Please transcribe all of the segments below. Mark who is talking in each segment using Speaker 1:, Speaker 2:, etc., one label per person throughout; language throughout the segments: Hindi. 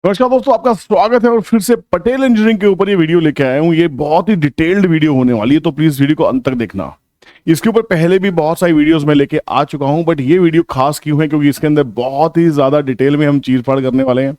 Speaker 1: नमस्कार दोस्तों, आपका स्वागत है और फिर से पटेल इंजीनियरिंग के ऊपर ये वीडियो लेके आया हूँ। ये बहुत ही डिटेल्ड वीडियो होने वाली है, तो प्लीज वीडियो को अंत तक देखना। इसके ऊपर पहले भी बहुत सारी वीडियोस मैं लेके आ चुका हूँ, बट ये वीडियो खास क्यों है क्योंकि इसके अंदर बहुत ही ज्यादा डिटेल में हम चीरफाड़ करने वाले हैं।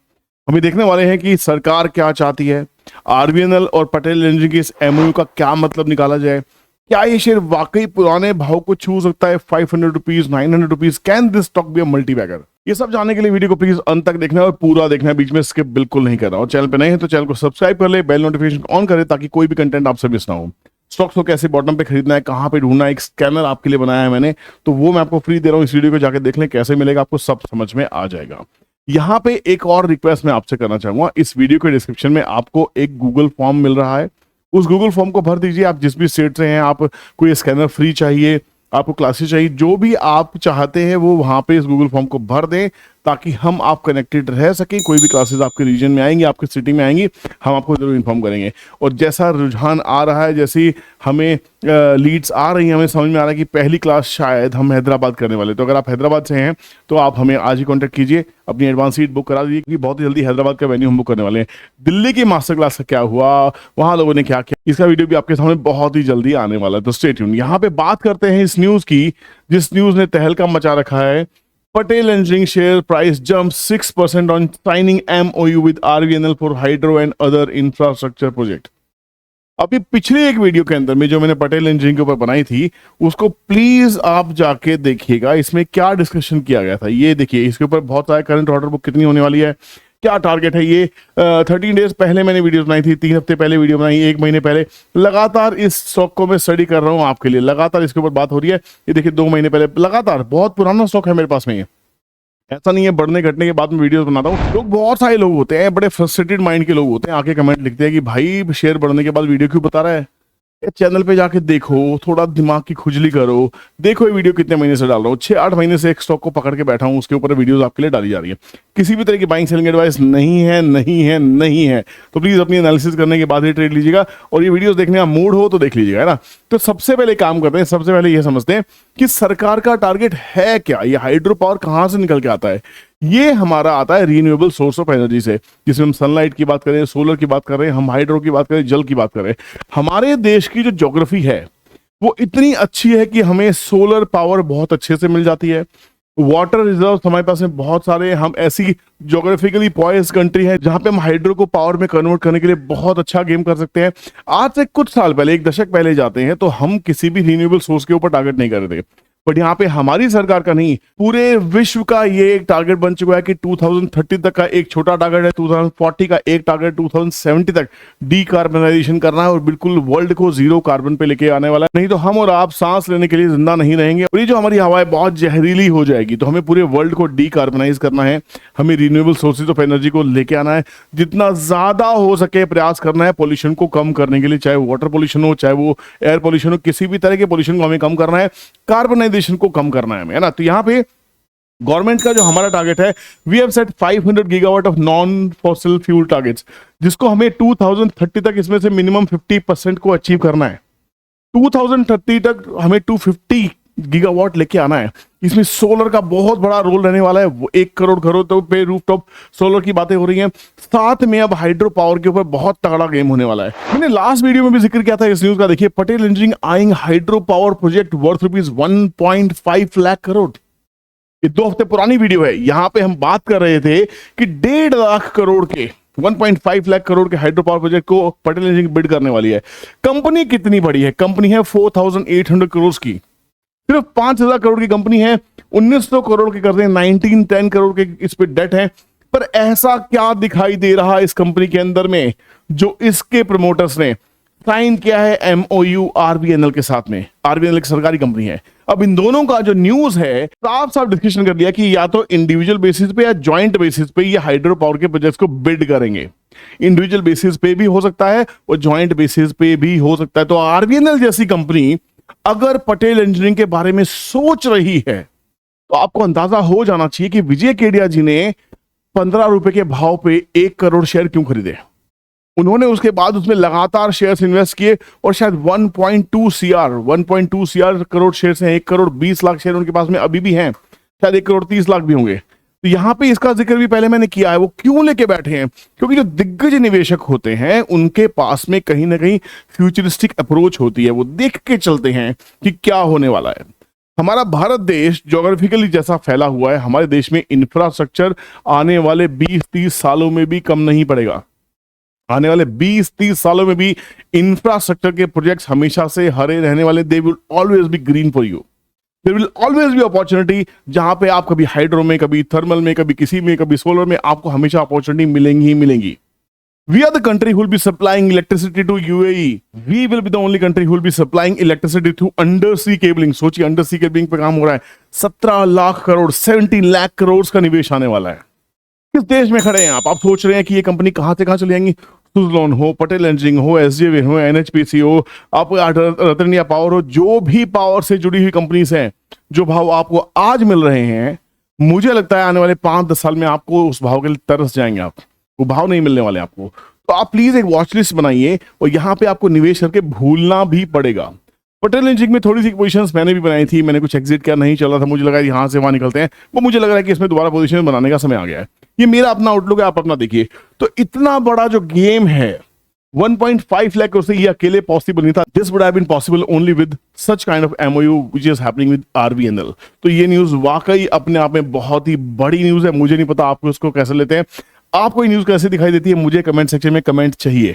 Speaker 1: हम ये देखने वाले हैं कि सरकार क्या चाहती है, आरबीएनएल और पटेल इंजीनियरिंग के इस एमओयू का क्या मतलब निकाला जाए। क्या ये शेयर वाकई पुराने भाव को छू सकता है? 500 rupees, 900 rupees, can this stock be a multibagger? ये सब जानने के लिए वीडियो को प्लीज अंत तक देखना है और पूरा देखना है, बीच में स्किप बिल्कुल नहीं करना। और चैनल पे नए हैं तो चैनल को सब्सक्राइब कर ले, बेल नोटिफिकेशन ऑन करे ताकि कोई भी कंटेंट आपसे मिस ना हो। स्टॉक्स को कैसे बॉटम पे खरीदना है, कहाँ पे ढूंढना है, एक स्कैनर आपके लिए बनाया है मैंने, तो वो मैं आपको फ्री दे रहा हूँ। इस वीडियो को जाकर देख लें, कैसे मिलेगा आपको सब समझ में आ जाएगा। यहाँ पे एक और रिक्वेस्ट मैं आपसे करना चाहूंगा, इस वीडियो के डिस्क्रिप्शन में आपको एक गूगल फॉर्म मिल रहा है, उस गूगल फॉर्म को भर दीजिए। आप जिस भी स्टेट से हैं, आप कोई स्कैनर फ्री चाहिए, आपको क्लासेस चाहिए, जो भी आप चाहते हैं वो वहां पे इस गूगल फॉर्म को भर दें ताकि हम आप कनेक्टेड रह सकें। कोई भी क्लासेस आपके रीजन में आएंगी, आपकी सिटी में आएंगी, हम आपको जरूर इन्फॉर्म करेंगे। और जैसा रुझान आ रहा है, जैसी हमें लीड्स आ रही हैं, हमें समझ में आ रहा है कि पहली क्लास शायद हम हैदराबाद करने वाले। तो अगर आप हैदराबाद से हैं तो आप हमें आज ही कॉन्टैक्ट कीजिए, अपनी एडवांस सीट बुक करा दीजिए, क्योंकि बहुत ही जल्दी हैदराबाद का वेन्यू हम बुक करने वाले हैं। दिल्ली की मास्टर क्लास का क्या हुआ, वहां लोगों ने क्या किया, इसका वीडियो भी आपके सामने बहुत ही जल्दी आने वाला है, तो स्टे ट्यून। यहाँ पे बात करते हैं इस न्यूज की, जिस न्यूज ने तहलका मचा रखा है। Patel engineering share price jump 6% on signing MOU with RBNL for hydro and other infrastructure project. अभी पिछले एक वीडियो के अंदर में जो मैंने पटेल इंजीनियरिंग के ऊपर बनाई थी, उसको प्लीज आप जाके देखिएगा। इसमें क्या डिस्कशन किया गया था ये देखिए। इसके ऊपर बहुत सारा करंट ऑर्डर बुक कितनी होने वाली है, क्या टारगेट है। ये 13 डेज पहले मैंने वीडियो बनाई थी, 3 हफ्ते पहले वीडियो बनाई, 1 महीने पहले। लगातार इस स्टॉक को मैं स्टडी कर रहा हूँ आपके लिए, लगातार इसके ऊपर बात हो रही है। ये देखिए 2 महीने पहले, लगातार बहुत पुराना स्टॉक है मेरे पास में। ये ऐसा नहीं है बढ़ने घटने के बाद में वीडियोस बनाता हूँ। लोग, बहुत सारे लोग होते हैं, बड़े फ्रस्ट्रेटेड माइंड के लोग होते हैं, आके कमेंट लिखते हैं कि भाई शेयर बढ़ने के बाद वीडियो क्यों बता रहा है। चैनल पे जाके देखो, थोड़ा दिमाग की खुजली करो, देखो ये वीडियो कितने महीने से डाल रहा हूँ। 6-8 महीने से एक स्टॉक को पकड़ के बैठा हूँ, उसके ऊपर वीडियोस आपके लिए डाली जा रही है। किसी भी तरह की बाइंग सेलिंग एडवाइस नहीं है, नहीं है, नहीं है। तो प्लीज अपनी एनालिसिस करने के बाद ही ट्रेड लीजिएगा, और ये वीडियोस देखने का मूड हो तो देख लीजिएगा, है ना। तो सबसे पहले काम करते हैं, सबसे पहले ये समझते हैं कि सरकार का टारगेट है क्या। ये हाइड्रो पावर कहाँ से निकल के आता है? ये हमारा आता है रीन्यूएबल सोर्स ऑफ एनर्जी से, जिसमें हम सनलाइट की बात करें, सोलर की बात कर रहे हैं, हम हाइड्रो की बात करें, जल की बात करें। हमारे देश की जो ज्योग्राफी है वो इतनी अच्छी है कि हमें सोलर पावर बहुत अच्छे से मिल जाती है। वाटर रिजर्व हमारे पास में बहुत सारे, हम ऐसी ज्योग्राफिकली पॉइज्ड कंट्री है जहां पे हम हाइड्रो को पावर में कन्वर्ट करने के लिए बहुत अच्छा गेम कर सकते हैं। आज से कुछ साल पहले, 1 दशक पहले जाते हैं, तो हम किसी भी रीन्यूएबल सोर्स के ऊपर टारगेट नहीं कर रहे थे। बट यहाँ पे हमारी सरकार का नहीं, पूरे विश्व का ये एक टारगेट बन चुका है कि 2030 तक का एक छोटा टारगेट है, 2040 का एक टारगेट, 2070 तक डीकार्बनाइजेशन करना है और बिल्कुल वर्ल्ड को 0 कार्बन पे लेके आने वाला है। नहीं तो हम और आप सांस लेने के लिए जिंदा नहीं रहेंगे, और ये जो हमारी हवा है बहुत जहरीली हो जाएगी। तो हमें पूरे वर्ल्ड को डीकार्बनाइज करना है, हमें रिन्यूएबल सोर्सेज ऑफ एनर्जी को लेके आना है, जितना ज्यादा हो सके प्रयास करना है पोल्यूशन को कम करने के लिए, चाहे वाटर पोल्यूशन हो, चाहे वो एयर पोल्यूशन हो, किसी भी तरह के पोल्यूशन को हमें कम करना है, कार्बनाइजेशन को कम करना है हमें, है ना। तो यहाँ पे गवर्नमेंट का जो हमारा टारगेट है, we have set 500 gigawatt of non fossil fuel targets, जिसको हमें 2030 तक इसमें से मिनिमम 50% को अचीव करना है। 2030 तक हमें 250 गीगावाट लेके आना है। इसमें सोलर का बहुत बड़ा रोल रहने वाला है। वो 1 करोड़ घरों तो पे रूफटॉप सोलर की बातें हो रही हैं। साथ में अब हाइड्रो पावर के ऊपर बहुत तगड़ा गेम होने वाला है। मैंने लास्ट वीडियो में भी जिक्र किया था इस न्यूज का, देखिए Patel engineering eyeing hydro power project worth rupees 1.5 lakh crore. ये 2 हफ्ते पुरानी वीडियो है। यहां पे हम बात कर रहे थे कि 1.5 लाख करोड़ के, 1.5 लाख करोड़ के हाइड्रो पावर प्रोजेक्ट को पटेल इंजीनियरिंग बिड करने वाली है। कंपनी कितनी बड़ी है? कंपनी है 4800 करोड़ की। सिर्फ 5000 करोड़ की कंपनी है, 1900 करोड़ के कर्जे, 1910 करोड़ के इस पे डेट है। पर ऐसा क्या दिखाई दे रहा है इस कंपनी के अंदर में जो इसके प्रमोटर्स ने साइन किया है एमओयू आरबीएनएल के साथ में? आरबीएनएल की सरकारी कंपनी है। अब इन दोनों का जो न्यूज है, साफ साफ डिस्कशन कर लिया कि या तो इंडिविजुअल बेसिस पे या जॉइंट बेसिस पे ये हाइड्रो पावर के प्रोजेक्ट्स को बिड करेंगे। इंडिविजुअल बेसिस पे भी हो सकता है और जॉइंट बेसिस पे भी हो सकता है। तो आरबीएनएल जैसी कंपनी अगर पटेल इंजीनियरिंग के बारे में सोच रही है तो आपको अंदाजा हो जाना चाहिए कि विजय केडिया जी ने 15 रुपए के भाव पे 1 करोड़ शेयर क्यों खरीदे। उन्होंने उसके बाद उसमें लगातार शेयर्स इन्वेस्ट किए और शायद 1.2 सीआर करोड़ शेयर्स हैं। 1 करोड़ 20 लाख शेयर उनके पास में अभी भी हैं, शायद 1 करोड़ 30 लाख भी होंगे। तो यहाँ पे इसका जिक्र भी पहले मैंने किया है। वो क्यों लेके बैठे हैं? क्योंकि जो दिग्गज निवेशक होते हैं उनके पास में कहीं ना कहीं फ्यूचरिस्टिक अप्रोच होती है। वो देख के चलते हैं कि क्या होने वाला है। हमारा भारत देश ज्योग्राफिकली जैसा फैला हुआ है, हमारे देश में इंफ्रास्ट्रक्चर आने वाले 20-30 सालों में भी कम नहीं पड़ेगा। आने वाले 20-30 सालों में भी इंफ्रास्ट्रक्चर के प्रोजेक्ट्स हमेशा से हरे रहने वाले। They will always be green for you. There will always be opportunity. जहां पे आप कभी हाइड्रो में, कभी थर्मल में, कभी किसी में, कभी सोलर में, आपको हमेशा अपॉर्चुनिटी मिलेंगी ही मिलेंगी। We are the country who will be supplying electricity to UAE. We will be the only country who will be supplying electricity through undersea cabling. सोचिए अंडरसी केबलिंग पे काम हो रहा है। 17 लाख करोड़, 70 लाख करोड़ का निवेश आने वाला है। किस देश में खड़े हैं आप सोच रहे हैं कि ये कंपनी कहां से कहां चली जाएंगी? सुजलॉन हो, पटेल एंजिनियरिंग हो, एसजेवी हो, एनएचपीसी हो, आप रतनिया पावर हो, जो भी पावर से जुड़ी हुई कंपनीज हैं, जो भाव आपको आज मिल रहे हैं, मुझे लगता है आने वाले 5-10 साल में आपको उस भाव के लिए तरस जाएंगे। आप वो भाव नहीं मिलने वाले आपको। तो आप प्लीज एक वॉच लिस्ट बनाइए और यहां पे आपको निवेश करके भूलना भी पड़ेगा। पटेल एंजिनियरिंग में थोड़ी सी पोजीशंस मैंने भी बनाई थी। मैंने कुछ एग्जिट किया, नहीं चल रहा था, मुझे लगा यहां से वहां निकलते हैं। वो मुझे लग रहा है कि इसमें दोबारा पोजीशन बनाने का समय आ गया है। ये मेरा अपना आउटलुक है, आप अपना देखिए। तो इतना बड़ा जो गेम है 1.5 लाख करोड़ से, ये अकेले पॉसिबल नहीं था। This would have been possible only with such kind of MOU which is happening with RBNL. तो ये न्यूज वाकई अपने आप में बहुत ही बड़ी न्यूज है। मुझे नहीं पता आपको उसको कैसे लेते हैं। आपको ये न्यूज कैसे दिखाई देती है? मुझे कमेंट सेक्शन में कमेंट चाहिए।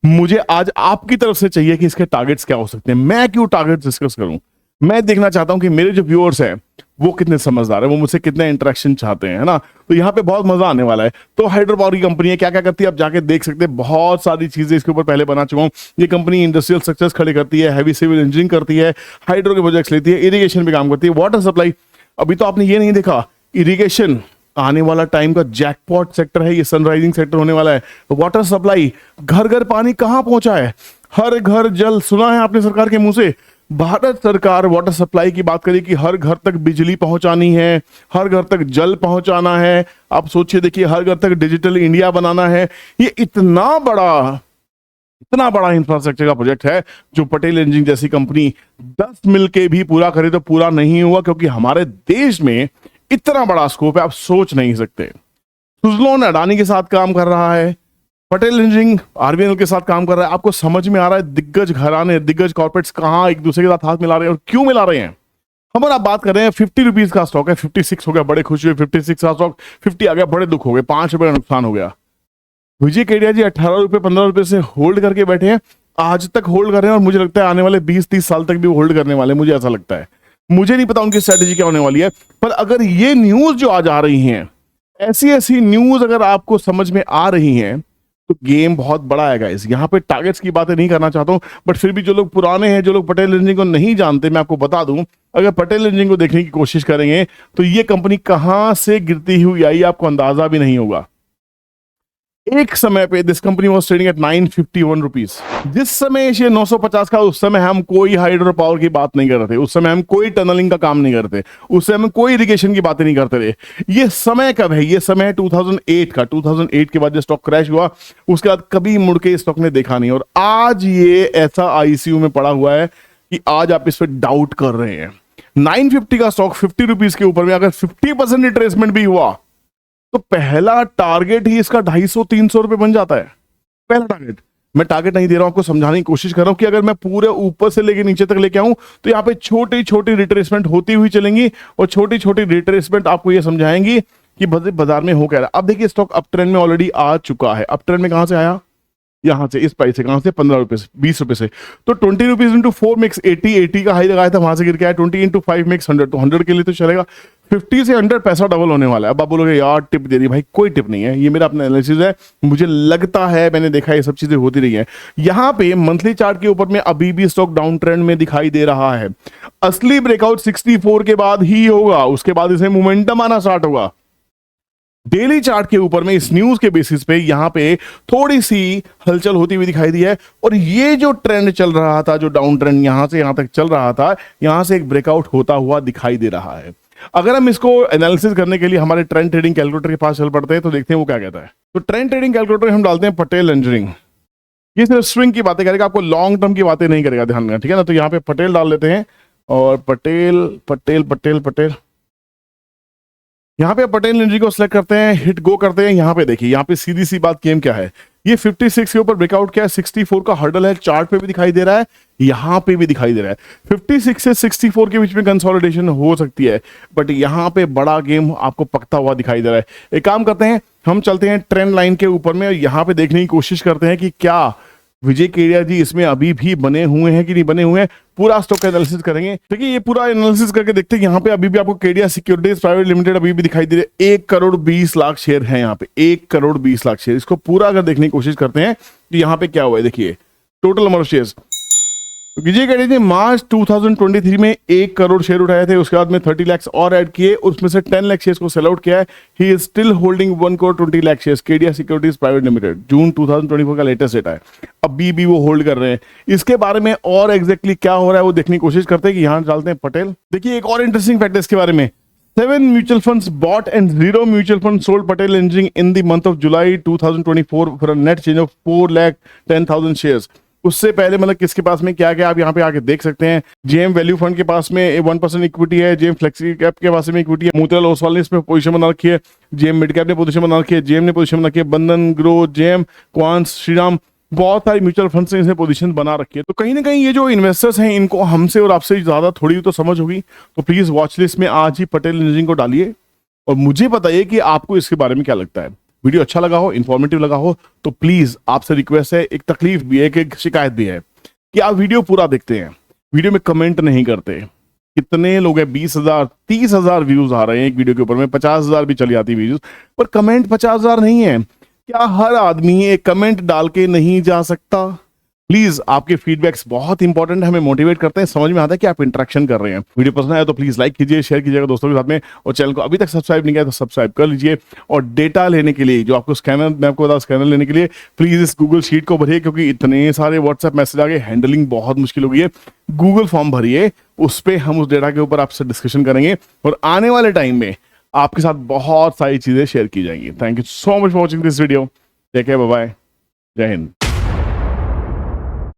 Speaker 1: मुझे आज आपकी तरफ से चाहिए कि इसके टारगेट्स क्या हो सकते हैं। मैं क्यों टारगेट डिस्कस करूं? मैं देखना चाहता हूं कि मेरे जो व्यूअर्स हैं वो कितने समझदार है, वो मुझसे कितने इंटरेक्शन चाहते हैं, है ना। तो यहाँ पे बहुत मजा आने वाला है। तो हाइड्रो पावर की कंपनी है, क्या क्या करती है आप जाके देख सकते हैं। बहुत सारी चीजें इसके ऊपर पहले बना चुका हूं। ये कंपनी इंडस्ट्रियल स्ट्रक्चर्स खड़े करती है, हैवी सिविल इंजीनियरिंग करती है, हाइड्रो के प्रोजेक्ट्स लेती है, इरिगेशन पे काम करती है, वाटर सप्लाई। अभी तो आपने ये नहीं देखा, इरिगेशन आने वाला टाइम का जैकपॉट सेक्टर है, ये सनराइजिंग सेक्टर होने वाला है। वाटर सप्लाई, घर घर पानी कहां पहुंचा है? हर घर जल, सुना है आपने सरकार के मुंह से। भारत सरकार वाटर सप्लाई की बात करी कि हर घर तक बिजली पहुंचानी है, हर घर तक जल पहुंचाना है। आप सोचिए, देखिए, हर घर तक डिजिटल इंडिया बनाना है। ये इतना बड़ा इंफ्रास्ट्रक्चर का प्रोजेक्ट है जो पटेल इंजीनियरिंग जैसी कंपनी 10 मिलके भी पूरा करे तो पूरा नहीं हुआ, क्योंकि हमारे देश में इतना बड़ा स्कोप है, आप सोच नहीं सकते। सुजलॉन अडानी के साथ काम कर रहा है, पटेल इंजीनियरिंग आरबीएनएल के साथ काम कर रहा है। आपको समझ में आ रहा है दिग्गज घराने, दिग्गज कॉर्पोरेट्स कहां एक दूसरे के साथ हाथ मिला रहे हैं और क्यों मिला रहे हैं। हम और आप बात कर रहे हैं 50 रुपीज का स्टॉक है, 56 हो गया, बड़े खुश हुए। 56 का स्टॉक 50 आ गया, बड़े दुख हो गए, 5 रुपए का नुकसान हो गया। विजय केडिया जी 18 रुपए 15 रुपए से होल्ड करके बैठे हैं, आज तक होल्ड कर रहे हैं और मुझे लगता है आने वाले 20-30 साल तक भी होल्ड करने वाले, मुझे ऐसा लगता है। मुझे नहीं पता उनकी स्ट्रेटेजी क्या होने वाली है, पर अगर ये न्यूज जो आज आ रही हैं, ऐसी न्यूज अगर आपको समझ में आ रही हैं, तो गेम बहुत बड़ा है गाइस। यहाँ पे टारगेट्स की बातें नहीं करना चाहता हूं, बट फिर भी जो लोग पुराने हैं, जो लोग पटेल इंजीनियरिंग को नहीं जानते, मैं आपको बता दूं, अगर पटेल इंजीनियरिंग को देखने की कोशिश करेंगे तो ये कंपनी कहां से गिरती हुई आई आपको अंदाजा भी नहीं होगा। एक समय पे this company was trading at 951 rupees. जिस समय ये 950 का, उस समय हम कोई हाइड्रो पावर की बात नहीं कर रहे थे, उस समय हम कोई टनलिंग का काम नहीं करते, उस समय हम कोई इरिगेशन की बातें नहीं करते थे। ये समय कब है? ये समय है 2008 का। 2008 के बाद जो स्टॉक क्रैश हुआ, उसके बाद कभी मुड़ के स्टॉक ने देखा नहीं, और आज ये ऐसा आईसीयू में पड़ा हुआ है कि आज आप इस पर डाउट कर रहे हैं। 950 का स्टॉक 50 रुपीज के ऊपर में अगर 50% रिट्रेसमेंट भी हुआ तो पहला टारगेट ही इसका 250-300 रुपए बन जाता है। पहला टारगेट, मैं टारगेट नहीं दे रहा हूं, आपको समझाने की कोशिश कर रहा हूं कि अगर मैं पूरे ऊपर से लेके नीचे तक लेके आऊं तो यहाँ पे छोटी छोटी रिट्रेसमेंट होती हुई चलेंगी, और छोटी छोटी रिट्रेसमेंट आपको ये समझाएंगी कि बाजार में हो क्या रहा है। अब देखिए, स्टॉक अप ट्रेंड में ऑलरेडी आ चुका है। अप ट्रेंड में कहां से आया? यहां से, इस प्राइस से। कहां से? 15 रुपए से, 20 रुपए से। तो 20 रुपीज इंटू 4 मेक्स 80 का हाई लगाया था, वहां से गिर के आया। 20 इंटू 5 मेक्स 100, तो 100 के लिए तो चलेगा। 50 से 100 पैसा डबल होने वाला है। अब आप बोलोगे यार टिप दे रही, भाई कोई टिप नहीं है, ये मेरा अपना एनालिसिस है, मुझे लगता है, मैंने देखा ये सब चीजें होती रही है। यहां पे मंथली चार्ट के ऊपर में अभी भी स्टॉक डाउन ट्रेंड में दिखाई दे रहा है। असली ब्रेकआउट 64 के बाद ही होगा, उसके बाद इसे मोमेंटम आना स्टार्ट होगा। डेली चार्ट के ऊपर में इस न्यूज के बेसिस पे यहां पे थोड़ी सी हलचल होती हुई दिखाई दी है, और ये जो ट्रेंड चल रहा था, जो डाउन ट्रेंड यहां से यहां तक चल रहा था, यहां से एक ब्रेकआउट होता हुआ दिखाई दे रहा है। अगर हम इसको एनालिसिस करने के लिए हमारे ट्रेंड ट्रेडिंग कैलकुलेटर के पास चल पड़ते हैं तो देखते हैं वो क्या कहता है। तो ट्रेंड ट्रेडिंग कैलकुलेटर हम डालते हैं पटेल इंजीनियरिंग। ये सिर्फ स्विंग की बातें करेगा, आपको लॉन्ग टर्म की बातें नहीं करेगा, ध्यान रखना, ठीक है ना। तो यहाँ पे पटेल डाल लेते हैं, और पटेल पटेल पटेल पटेल यहाँ पे पटेल एनर्जी को सिलेक्ट करते हैं, हिट गो करते हैं। यहाँ पे देखिए, यहाँ पे सीधी सी बात गेम क्या है, ये 56 के ऊपर ब्रेकआउट किया है, 64 का हर्डल है, चार्ट पे भी दिखाई दे रहा है, यहाँ पे भी दिखाई दे रहा है। 56 से 64 के बीच में कंसोलिडेशन हो सकती है, बट यहाँ पे बड़ा गेम आपको पकता हुआ दिखाई दे रहा है। एक काम करते हैं, हम चलते हैं ट्रेंड लाइन के ऊपर में, यहाँ पे देखने की कोशिश करते हैं कि क्या विजय केडिया जी इसमें अभी भी बने हुए हैं कि नहीं बने हुए हैं। पूरा स्टॉक का एनालिसिस करेंगे। देखिए, ये पूरा एनालिसिस करके देखते हैं, यहाँ पे अभी भी आपको केडिया सिक्योरिटीज प्राइवेट लिमिटेड अभी भी दिखाई दे रहे हैं। 1 करोड़ 20 लाख शेयर हैं यहाँ पे, 1 करोड़ 20 लाख शेयर। इसको पूरा अगर देखने की कोशिश करते हैं तो यहाँ पे क्या हुआ है, देखिए टोटल नंबर ऑफ शेयर्स। विजय केडिया जी मार्च 2023 में 1 करोड़ शेयर उठाए थे, उसके बाद में 30 लाख और ऐड किए, उसमें से 10 लाख शेयर्स को सेल आउट किया है। He is still holding 1 crore 20 lakh shares, Kedia securities private limited. June 2024 का लेटेस्ट डेटा है, अभी भी वो होल्ड कर रहे हैं। इसके बारे में और एग्जैक्टली क्या हो रहा है वो देखने की कोशिश करते हैं कि यहाँ डालते हैं पटेल। देखिए, एक और इंटरेस्टिंग फैक्ट है इसके बारे में, 7 mutual funds bought and 0 mutual fund sold Patel Energy in the month of July 2024 for a net change of 4,10,000 shares. उससे पहले मतलब किसके पास में क्या क्या आप यहाँ पे आके देख सकते हैं। जेएम वैल्यू फंड के पास में 1% इक्विटी है, जेएम फ्लेक्सी कैप के पास में इक्विटी है, मोतीलाल ओसवाल ने इसमें पोजीशन बना रखी है, जेएम मिड कैप ने पोजीशन बना रखी है, जेएम ने पोजीशन बना रखी है, बंधन ग्रो, जेएम क्वांस, श्रीराम, बहुत सारे म्यूचुअल फंड्स ने इसमें पोजीशन बना रखी है। तो कहीं ना कहीं ये जो इन्वेस्टर्स हैं इनको हमसे और आपसे ज्यादा थोड़ी तो समझ होगी। तो प्लीज वॉच लिस्ट में आज ही पटेल एनर्जी को डालिए और मुझे बताइए कि आपको इसके बारे में क्या लगता है। वीडियो अच्छा लगा हो, इंफॉर्मेटिव लगा हो तो प्लीज आपसे रिक्वेस्ट है, एक तकलीफ भी है, एक शिकायत भी है कि आप वीडियो पूरा देखते हैं, वीडियो में कमेंट नहीं करते। कितने लोग हैं, 20,000 30,000 व्यूज आ रहे हैं एक वीडियो के ऊपर में, 50,000 भी चली आती व्यूज, पर कमेंट 50,000 नहीं है। क्या हर आदमी एक कमेंट डाल के नहीं जा सकता? प्लीज आपके फीडबैक्स बहुत इंपॉर्टेंट है, हमें मोटिवेट करते हैं, समझ में आता है कि आप इंटरेक्शन कर रहे हैं। वीडियो पसंद आया तो प्लीज लाइक कीजिए, शेयर कीजिएगा दोस्तों के साथ में, और चैनल को अभी तक सब्सक्राइब नहीं किया तो सब्सक्राइब कर लीजिए। और डेटा लेने के लिए जो आपको स्कैनर, मैं आपको बता, स्कैनर लेने के लिए प्लीज इस गूगल शीट को भरिए, क्योंकि इतने सारे व्हाट्सएप मैसेज आ गए, हैंडलिंग बहुत मुश्किल हो गई है। गूगल फॉर्म भरिए, उस पर हम उस डेटा के ऊपर आपसे डिस्कशन करेंगे और आने वाले टाइम में आपके साथ बहुत सारी चीजें शेयर की जाएंगी। Thank you so much for watching this video. Take care, bye bye, Jai Hind.